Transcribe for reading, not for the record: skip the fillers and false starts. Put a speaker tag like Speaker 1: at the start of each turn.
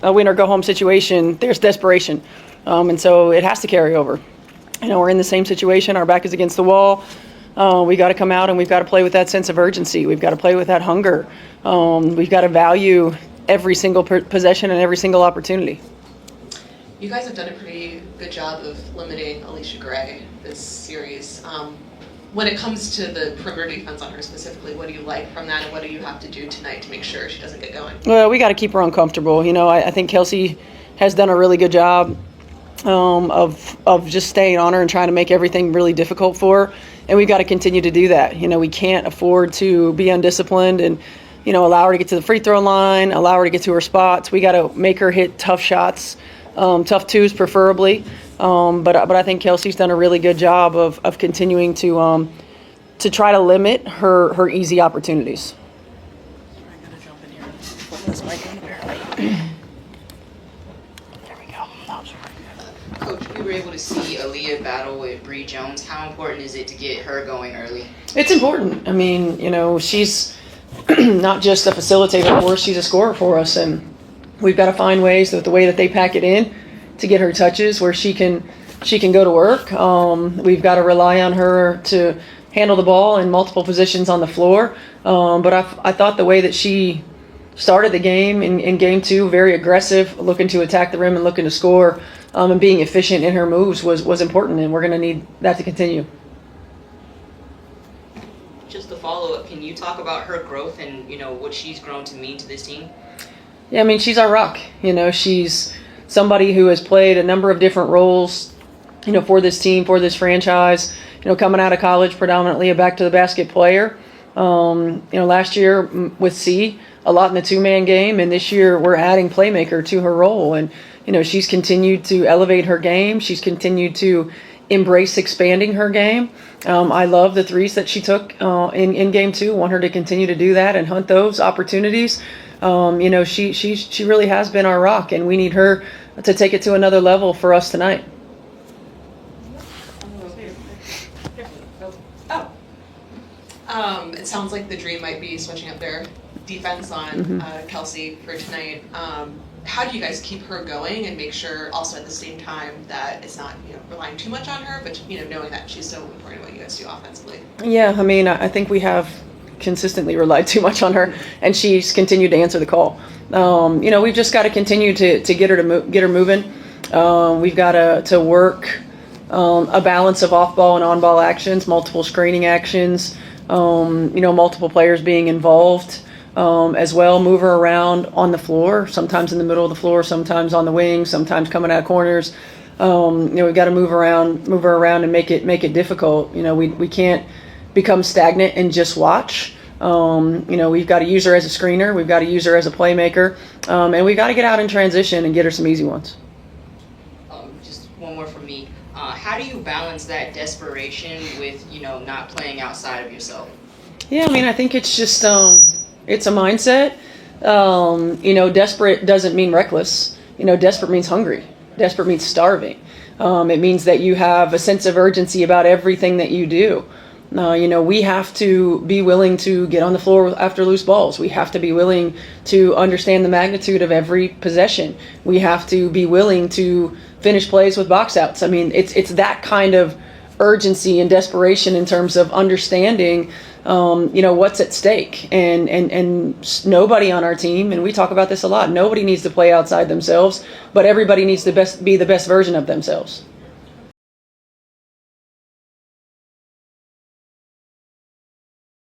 Speaker 1: a win or go home situation, there's desperation. And so it has to carry over. We're in the same situation. Our back is against the wall. We got to come out and we've got to play with that sense of urgency. We've got to play with that hunger. We've got to value every single possession and every single opportunity.
Speaker 2: You guys have done a pretty good job of limiting Alicia Gray this series. When it comes to the perimeter defense on her specifically, what do you like from that, and what do you have to do tonight to make sure she doesn't get going?
Speaker 1: Well, we got to keep her uncomfortable. I think Kelsey has done a really good job of just staying on her and trying to make everything really difficult for her, and we've got to continue to do that. We can't afford to be undisciplined and allow her to get to the free throw line, allow her to get to her spots. We got to make her hit tough shots, tough twos preferably. But I think Kelsey's done a really good job of continuing to try to limit her easy opportunities.
Speaker 3: I'm gonna jump in here and flip this mic on there.
Speaker 1: There we go.
Speaker 4: Coach, we were able to see Aaliyah battle with Brionna Jones. How important is it to get her going early?
Speaker 1: It's important. I mean, she's not just a facilitator for us, she's a scorer for us, and we've got to find ways that the way that they pack it in to get her touches where she can go to work. We've got to rely on her to handle the ball in multiple positions on the floor. But I thought the way that she started the game in game 2, very aggressive, looking to attack the rim and looking to score, and being efficient in her moves was important, and we're going to need that to continue.
Speaker 4: Just a follow-up, can you talk about her growth and what she's grown to mean to this team?
Speaker 1: Yeah, I mean, she's our rock. She's somebody who has played a number of different roles, for this team, for this franchise. Coming out of college, predominantly a back-to-the-basket player. Last year with C, a lot in the two-man game, and this year we're adding playmaker to her role. And, she's continued to elevate her game. She's continued to embrace expanding her game. I love the threes that she took in game 2. Want her to continue to do that and hunt those opportunities. She really has been our rock, and we need her to take it to another level for us tonight.
Speaker 2: It sounds like the dream might be switching up their defense on Kelsey for tonight. How do you guys keep her going and make sure also at the same time that it's not relying too much on her, but knowing that she's so important what you guys do offensively?
Speaker 1: Yeah, I mean, I think we have consistently relied too much on her, and she's continued to answer the call. We've just got to continue to get her moving. We've got to work a balance of off-ball and on-ball actions, multiple screening actions, multiple players being involved as well. Move her around on the floor, sometimes in the middle of the floor, sometimes on the wings, sometimes coming out of corners. We've got to move her around and make it difficult. We can't become stagnant and just watch. We've got to use her as a screener. We've got to use her as a playmaker. And we've got to get out in transition and get her some easy ones.
Speaker 4: Just one more from me. How do you balance that desperation with, not playing outside of yourself?
Speaker 1: Yeah, I mean, I think it's just, it's a mindset. Desperate doesn't mean reckless. Desperate means hungry. Desperate means starving. It means that you have a sense of urgency about everything that you do. We have to be willing to get on the floor after loose balls. We have to be willing to understand the magnitude of every possession. We have to be willing to finish plays with box outs. I mean, it's that kind of urgency and desperation in terms of understanding, what's at stake. And nobody on our team, and we talk about this a lot, nobody needs to play outside themselves, but everybody needs to be the best version of themselves.